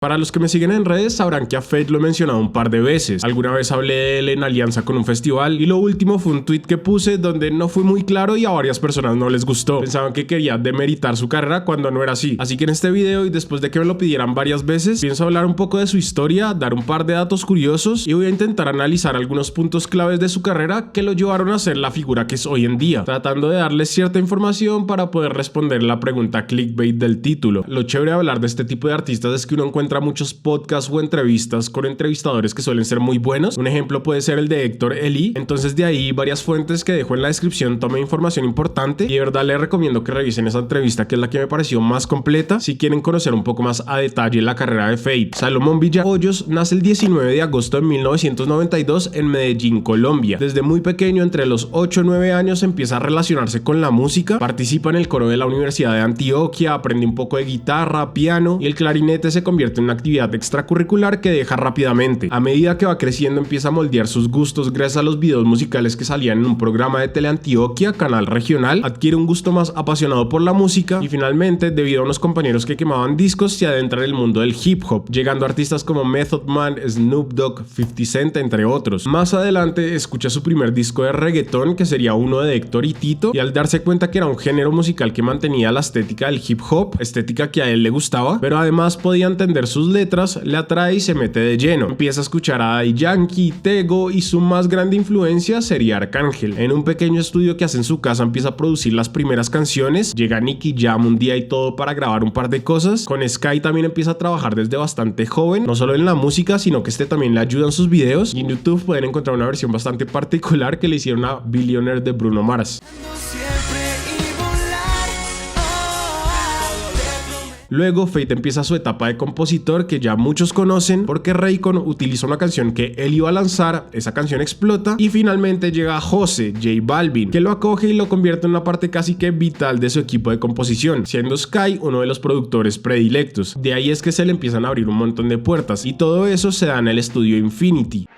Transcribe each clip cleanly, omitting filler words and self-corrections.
Para los que me siguen en redes sabrán que a Fate lo he mencionado un par de veces. Alguna vez hablé de él en alianza con un festival y lo último fue un tweet que puse donde no fui muy claro y a varias personas no les gustó. Pensaban que quería demeritar su carrera cuando no era así. Así que en este video, y después de que me lo pidieran varias veces, pienso hablar un poco de su historia, dar un par de datos curiosos y voy a intentar analizar algunos puntos claves de su carrera que lo llevaron a ser la figura que es hoy en día, tratando de darles cierta información para poder responder la pregunta clickbait del título. Lo chévere de hablar de este tipo de artistas es que uno encuentra muchos podcasts o entrevistas con entrevistadores que suelen ser muy buenos. Un ejemplo puede ser el de Héctor Eli. Entonces de ahí varias fuentes que dejo en la descripción tomen información importante y de verdad les recomiendo que revisen esa entrevista, que es la que me pareció más completa si quieren conocer un poco más a detalle la carrera de Fate. Salomón Villahoyos nace el 19 de agosto de 1992 en Medellín, Colombia. Desde muy pequeño, entre los 8 o 9 años, empieza a relacionarse con la música, participa en el coro de la Universidad de Antioquia, aprende un poco de guitarra, piano y el clarinete se convierte en una actividad extracurricular que deja rápidamente. A medida que va creciendo empieza a moldear sus gustos gracias a los videos musicales que salían en un programa de Teleantioquia, canal regional, adquiere un gusto más apasionado por la música y finalmente, debido a unos compañeros que quemaban discos, se adentra en el mundo del hip hop, llegando a artistas como Method Man, Snoop Dogg, 50 Cent, entre otros. Más adelante escucha su primer disco de reggaetón, que sería uno de Héctor y Tito, y al darse cuenta que era un género musical que mantenía la estética del hip hop, estética que a él le gustaba, pero además podía entender sus letras, le atrae y se mete de lleno. Empieza a escuchar a Daddy Yankee, Tego y su más grande influencia sería Arcángel. En un pequeño estudio que hace en su casa empieza a producir las primeras canciones, llega Nicky Jam un día y todo para grabar un par de cosas. Con Sky también empieza a trabajar desde bastante joven, no solo en la música, sino que también le ayuda en sus videos, y en YouTube pueden encontrar una versión bastante particular que le hicieron a Billionaire de Bruno Mars. Luego Fate empieza su etapa de compositor, que ya muchos conocen porque Raycon utiliza una canción que él iba a lanzar, esa canción explota y finalmente llega Jose, J Balvin, que lo acoge y lo convierte en una parte casi que vital de su equipo de composición, siendo Sky uno de los productores predilectos. De ahí es que se le empiezan a abrir un montón de puertas y todo eso se da en el estudio Infinity.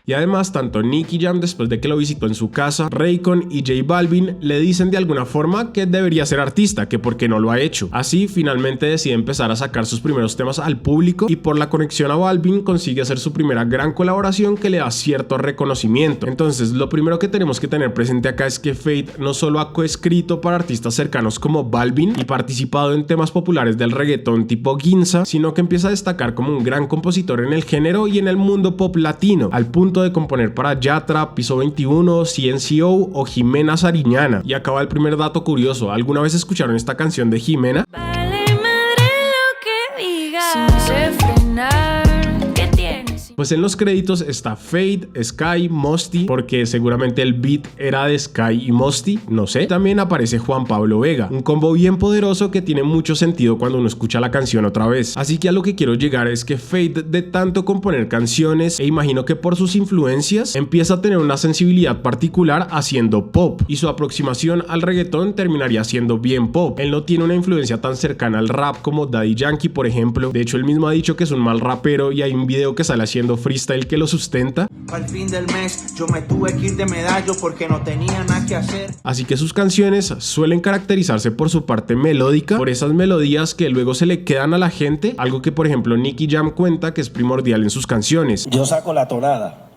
Y además, tanto Nicky Jam, después de que lo visitó en su casa, Raycon y J Balvin le dicen de alguna forma que debería ser artista, que por qué no lo ha hecho. Así, finalmente decide empezar a sacar sus primeros temas al público y por la conexión a Balvin consigue hacer su primera gran colaboración que le da cierto reconocimiento. Entonces, lo primero que tenemos que tener presente acá es que Fate no solo ha coescrito para artistas cercanos como Balvin y participado en temas populares del reggaetón tipo Ginza, sino que empieza a destacar como un gran compositor en el género y en el mundo pop latino, al punto de componer para Yatra, Piso 21, CNCO o Jimena Sariñana. Y acaba el primer dato curioso. ¿Alguna vez escucharon esta canción de Jimena? Vale madre lo que diga, sin sé frenar. ¿Qué tienes? Pues en los créditos está Fate, Sky, Mosty, porque seguramente el beat era de Sky y Mosty, no sé. También aparece Juan Pablo Vega, un combo bien poderoso que tiene mucho sentido cuando uno escucha la canción otra vez. Así que a lo que quiero llegar es que Fate, de tanto componer canciones, e imagino que por sus influencias, empieza a tener una sensibilidad particular haciendo pop, y su aproximación al reggaetón terminaría siendo bien pop. Él no tiene una influencia tan cercana al rap como Daddy Yankee, por ejemplo. De hecho, él mismo ha dicho que es un mal rapero y hay un video que sale haciendo freestyle que lo sustenta. Al fin del mes yo me tuve que ir de medallo porque no tenía nada que hacer. Así que sus canciones suelen caracterizarse por su parte melódica, por esas melodías que luego se le quedan a la gente, algo que por ejemplo Nicky Jam cuenta que es primordial en sus canciones. Yo saco la tonada,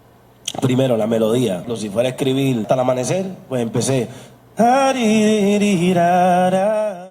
primero la melodía. Si fuera a escribir hasta el amanecer, pues empecé.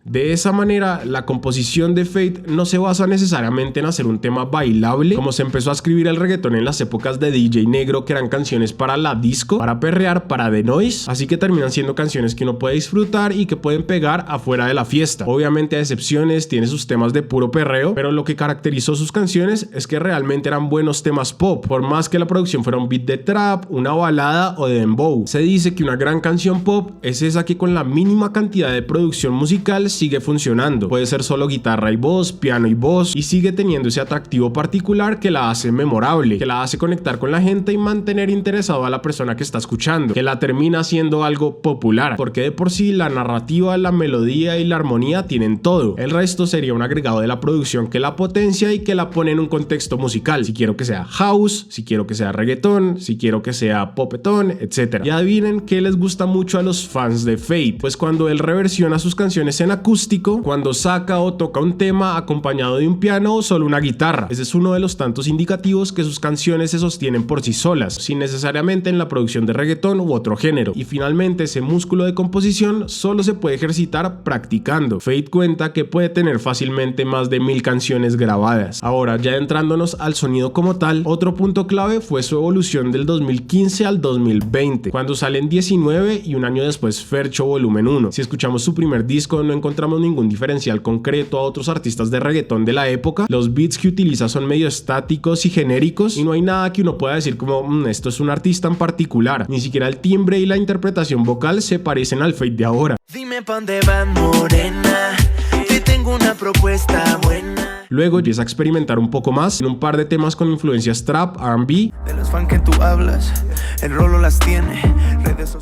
De esa manera, la composición de Fate no se basa necesariamente en hacer un tema bailable, como se empezó a escribir el reggaetón en las épocas de DJ Negro, que eran canciones para la disco, para perrear, para The Noise, así que terminan siendo canciones que uno puede disfrutar y que pueden pegar afuera de la fiesta. Obviamente hay excepciones, tiene sus temas de puro perreo, pero lo que caracterizó sus canciones es que realmente eran buenos temas pop, por más que la producción fuera un beat de trap, una balada o de dembow. Se dice que una gran canción pop es esa que con la mínima cantidad de producción musical sigue funcionando. Puede ser solo guitarra y voz, piano y voz, y sigue teniendo ese atractivo particular que la hace memorable, que la hace conectar con la gente y mantener interesado a la persona que está escuchando, que la termina haciendo algo popular, porque de por sí la narrativa, la melodía y la armonía tienen todo. El resto sería un agregado de la producción que la potencia y que la pone en un contexto musical. Si quiero que sea house, si quiero que sea reggaetón, si quiero que sea popetón, etc. Y adivinen qué les gusta mucho a los fans de Fate, pues cuando él reversiona sus canciones en acústico cuando saca o toca un tema acompañado de un piano o solo una guitarra. Ese es uno de los tantos indicativos que sus canciones se sostienen por sí solas, sin necesariamente en la producción de reggaetón u otro género. Y finalmente, ese músculo de composición solo se puede ejercitar practicando. Feid cuenta que puede tener fácilmente más de 1000 canciones grabadas. Ahora, ya entrándonos al sonido como tal, otro punto clave fue su evolución del 2015 al 2020, cuando salen 19 y un año después Fercho Volumen 1. Si escuchamos su primer disco, no encontramos ningún diferencial concreto a otros artistas de reggaetón de la época. Los beats que utiliza son medio estáticos y genéricos y no hay nada que uno pueda decir como esto es un artista en particular. Ni siquiera el timbre y la interpretación vocal se parecen al Feid de ahora. Dime pa' dónde vas, morena, te tengo una propuesta buena. Luego empieza a experimentar un poco más en un par de temas con influencias trap, R&B. De los fans que tú hablas, el rolo las tiene.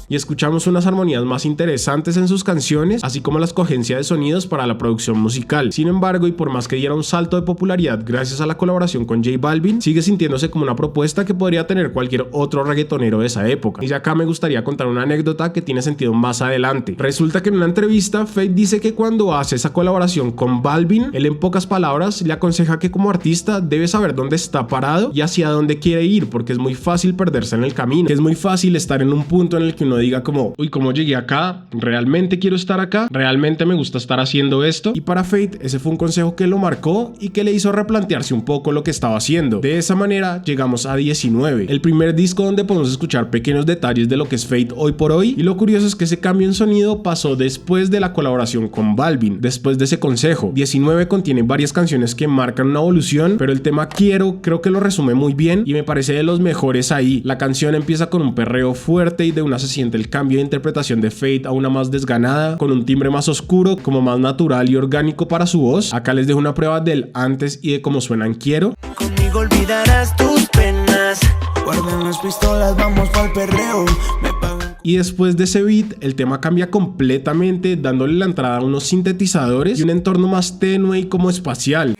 Y escuchamos unas armonías más interesantes en sus canciones, así como la escogencia de sonidos para la producción musical. Sin embargo, y por más que diera un salto de popularidad gracias a la colaboración con J Balvin, sigue sintiéndose como una propuesta que podría tener cualquier otro reggaetonero de esa época. Y acá me gustaría contar una anécdota que tiene sentido más adelante. Resulta que en una entrevista, Feid dice que cuando hace esa colaboración con Balvin, él en pocas palabras le aconseja que como artista debe saber dónde está parado y hacia dónde quiere ir, porque es muy fácil perderse en el camino, que es muy fácil estar en un punto en el que uno diga como, uy, ¿cómo llegué acá? ¿Realmente quiero estar acá? ¿Realmente me gusta estar haciendo esto? Y para Feid ese fue un consejo que lo marcó y que le hizo replantearse un poco lo que estaba haciendo. De esa manera llegamos a 19, el primer disco donde podemos escuchar pequeños detalles de lo que es Feid hoy por hoy, y lo curioso es que ese cambio en sonido pasó después de la colaboración con Balvin, después de ese consejo. 19 contiene varias canciones que marcan una evolución, pero el tema Quiero creo que lo resume muy bien y me parece de los mejores ahí. La canción empieza con un perreo fuerte y de una se siente el cambio de interpretación de Feid a una más desganada, con un timbre más oscuro, como más natural y orgánico para su voz. Acá les dejo una prueba del antes y de cómo suenan Quiero. Conmigo olvidarás tus penas. Guarden las pistolas, vamos pa'l perreo. Me pagan. Y después de ese beat, el tema cambia completamente, dándole la entrada a unos sintetizadores y un entorno más tenue y como espacial.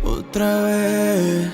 Otra vez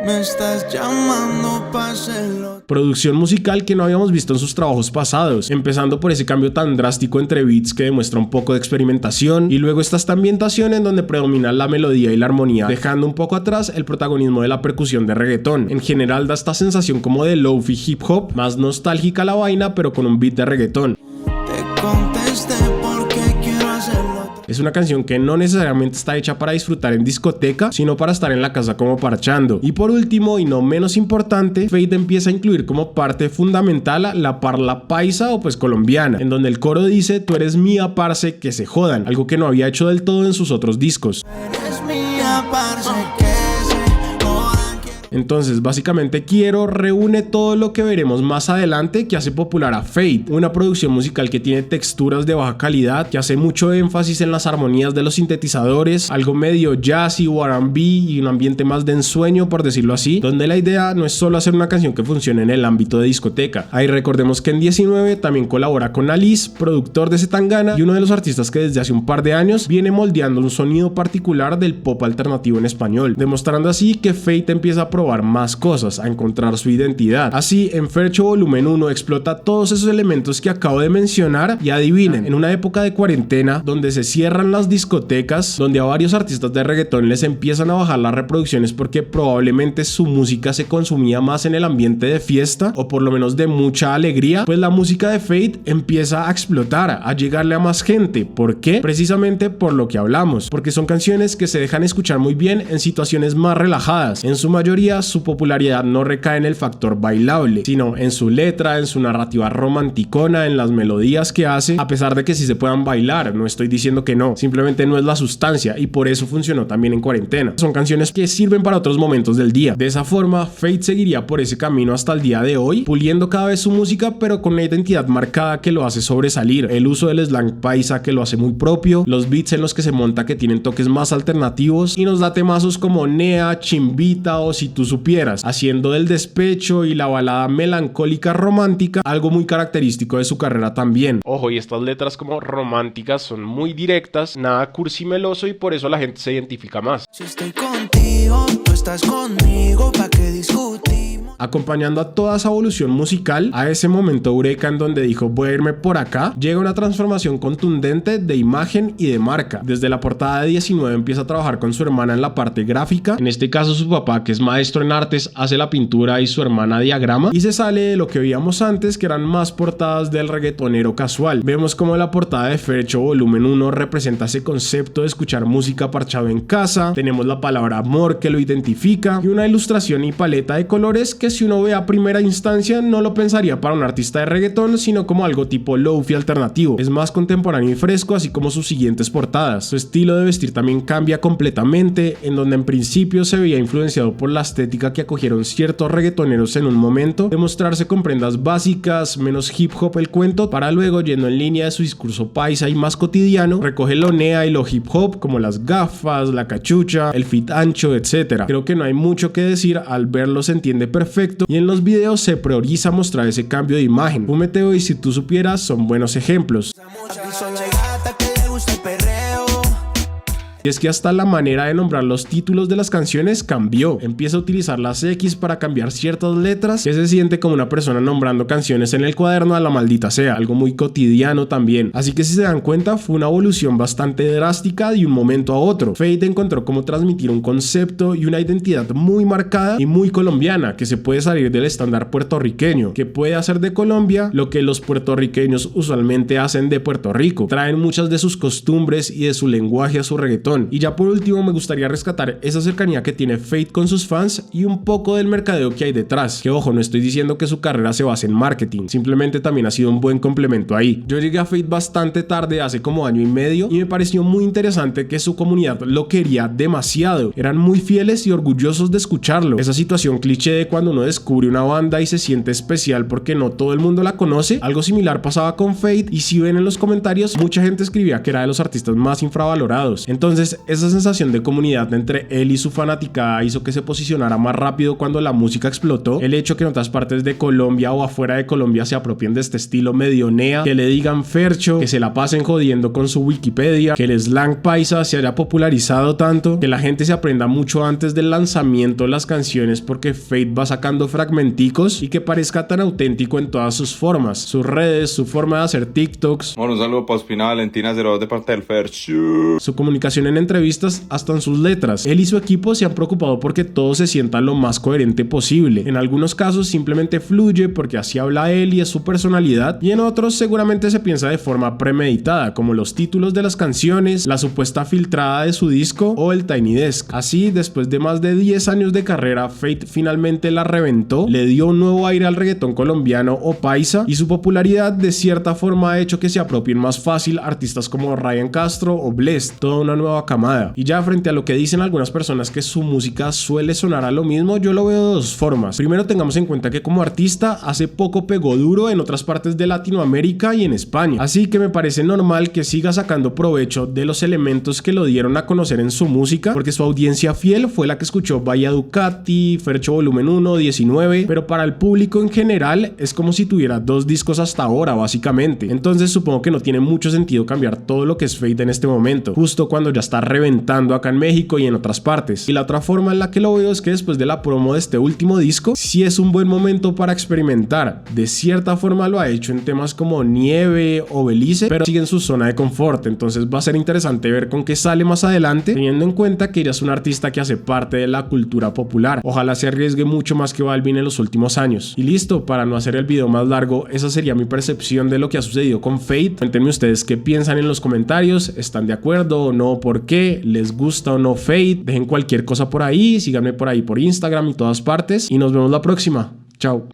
me estás llamando pa' hacerlo. Producción musical que no habíamos visto en sus trabajos pasados, empezando por ese cambio tan drástico entre beats que demuestra un poco de experimentación, y luego está esta ambientación en donde predomina la melodía y la armonía, dejando un poco atrás el protagonismo de la percusión de reggaetón. En general da esta sensación como de lofi hip hop, más nostálgica la vaina pero con un beat de reggaetón. Te contesté porque quiero hacerlo. Es una canción que no necesariamente está hecha para disfrutar en discoteca, sino para estar en la casa como parchando. Y por último, y no menos importante, Feid empieza a incluir como parte fundamental la parla paisa o pues colombiana, en donde el coro dice: tú eres mía, parce, que se jodan, algo que no había hecho del todo en sus otros discos. Eres mía, parce, que se jodan. Entonces, básicamente Quiero reúne todo lo que veremos más adelante que hace popular a Feid, una producción musical que tiene texturas de baja calidad, que hace mucho énfasis en las armonías de los sintetizadores, algo medio jazzy o R&B y un ambiente más de ensueño, por decirlo así, donde la idea no es solo hacer una canción que funcione en el ámbito de discoteca. Ahí recordemos que en 19 también colabora con Alice, productor de Zetangana y uno de los artistas que desde hace un par de años viene moldeando un sonido particular del pop alternativo en español, demostrando así que Feid empieza a probar más cosas, a encontrar su identidad. Así, en Fercho Volumen 1 explota todos esos elementos que acabo de mencionar y adivinen, en una época de cuarentena donde se cierran las discotecas, donde a varios artistas de reggaetón les empiezan a bajar las reproducciones porque probablemente su música se consumía más en el ambiente de fiesta o por lo menos de mucha alegría, pues la música de Feid empieza a explotar, a llegarle a más gente. ¿Por qué? Precisamente por lo que hablamos, porque son canciones que se dejan escuchar muy bien en situaciones más relajadas. En su mayoría su popularidad no recae en el factor bailable, sino en su letra, en su narrativa romanticona, en las melodías que hace, a pesar de que sí se puedan bailar. No estoy diciendo que no, simplemente no es la sustancia, y por eso funcionó también en cuarentena. Son canciones que sirven para otros momentos del día. De esa forma, Feid seguiría por ese camino hasta el día de hoy, puliendo cada vez su música, pero con una identidad marcada que lo hace sobresalir. El uso del slang paisa que lo hace muy propio, los beats en los que se monta que tienen toques más alternativos, y nos da temazos como Nea, Chimbita o Si tú supieras, haciendo del despecho y la balada melancólica romántica algo muy característico de su carrera también. Ojo, y estas letras como románticas son muy directas, nada cursi meloso, y por eso la gente se identifica más. Si estoy contigo, tú estás conmigo, ¿pa' qué discutimos? Acompañando a toda esa evolución musical, a ese momento eureka en donde dijo voy a irme por acá, llega una transformación contundente de imagen y de marca. Desde la portada de 19 empieza a trabajar con su hermana en la parte gráfica, en este caso su papá, que es maestro en artes, hace la pintura y su hermana diagrama, y se sale de lo que veíamos antes, que eran más portadas del reggaetonero casual. Vemos como la portada de Fercho volumen 1 representa ese concepto de escuchar música parchado en casa, tenemos la palabra amor que lo identifica y una ilustración y paleta de colores que si uno ve a primera instancia no lo pensaría para un artista de reggaetón, sino como algo tipo lo-fi alternativo. Es más contemporáneo y fresco, así como sus siguientes portadas. Su estilo de vestir también cambia completamente, en donde en principio se veía influenciado por la estética que acogieron ciertos reggaetoneros en un momento, de mostrarse con prendas básicas, menos hip hop el cuento, para luego, yendo en línea de su discurso paisa y más cotidiano, recoge lo nea y lo hip hop como las gafas, la cachucha, el fit ancho, etc. Creo que no hay mucho que decir, al verlo se entiende perfecto y en los videos se prioriza mostrar ese cambio de imagen. Fumeteo y Si Tú Supieras son buenos ejemplos. Y es que hasta la manera de nombrar los títulos de las canciones cambió. Empieza a utilizar las X para cambiar ciertas letras, que se siente como una persona nombrando canciones en el cuaderno a la maldita sea, algo muy cotidiano también. Así que si se dan cuenta, fue una evolución bastante drástica de un momento a otro. Fate encontró cómo transmitir un concepto y una identidad muy marcada y muy colombiana, que se puede salir del estándar puertorriqueño, que puede hacer de Colombia lo que los puertorriqueños usualmente hacen de Puerto Rico. Traen muchas de sus costumbres y de su lenguaje a su reggaetón. Y ya por último me gustaría rescatar esa cercanía que tiene Fate con sus fans y un poco del mercadeo que hay detrás, que ojo, no estoy diciendo que su carrera se base en marketing, simplemente también ha sido un buen complemento ahí. Yo llegué a Fate bastante tarde, hace como año y medio, y me pareció muy interesante que su comunidad lo quería demasiado, eran muy fieles y orgullosos de escucharlo. Esa situación cliché de cuando uno descubre una banda y se siente especial porque no todo el mundo la conoce, algo similar pasaba con Fate, y si ven en los comentarios mucha gente escribía que era de los artistas más infravalorados. Entonces esa sensación de comunidad entre él y su fanaticada hizo que se posicionara más rápido cuando la música explotó. El hecho que en otras partes de Colombia o afuera de Colombia se apropien de este estilo medio nea, que le digan Fercho, que se la pasen jodiendo con su Wikipedia, que el slang paisa se haya popularizado tanto, que la gente se aprenda mucho antes del lanzamiento de las canciones porque Fate va sacando fragmenticos, y que parezca tan auténtico en todas sus formas, sus redes, su forma de hacer TikToks. Bueno, un saludo para Ospina Valentina 02 de parte del Fercho. Su comunicación en entrevistas, hasta en sus letras. Él y su equipo se han preocupado porque todo se sienta lo más coherente posible. En algunos casos simplemente fluye porque así habla él y es su personalidad, y en otros seguramente se piensa de forma premeditada, como los títulos de las canciones, la supuesta filtrada de su disco o el Tiny Desk. Así, después de más de 10 años de carrera, Fate finalmente la reventó, le dio un nuevo aire al reggaetón colombiano o paisa, y su popularidad de cierta forma ha hecho que se apropien más fácil artistas como Ryan Castro o Blessd, toda una nueva camada. Y ya frente a lo que dicen algunas personas que su música suele sonar a lo mismo, yo lo veo de dos formas. Primero, tengamos en cuenta que como artista hace poco pegó duro en otras partes de Latinoamérica y en España, así que me parece normal que siga sacando provecho de los elementos que lo dieron a conocer en su música, porque su audiencia fiel fue la que escuchó Bahía Ducati, Fercho volumen 1, 19, pero para el público en general es como si tuviera 2 discos hasta ahora básicamente. Entonces supongo que no tiene mucho sentido cambiar todo lo que es Fate en este momento, justo cuando ya está reventando acá en México y en otras partes. Y la otra forma en la que lo veo es que después de la promo de este último disco, sí es un buen momento para experimentar. De cierta forma lo ha hecho en temas como Nieve o Belice, pero sigue en su zona de confort. Entonces va a ser interesante ver con qué sale más adelante, teniendo en cuenta que ella es un artista que hace parte de la cultura popular. Ojalá se arriesgue mucho más que Balvin en los últimos años. Y listo, para no hacer el video más largo, esa sería mi percepción de lo que ha sucedido con Fate. Cuéntenme ustedes qué piensan en los comentarios. ¿Están de acuerdo o no? ¿Por qué? ¿Les gusta o no Fate? Dejen cualquier cosa por ahí, síganme por ahí por Instagram y todas partes, y nos vemos la próxima. Chao.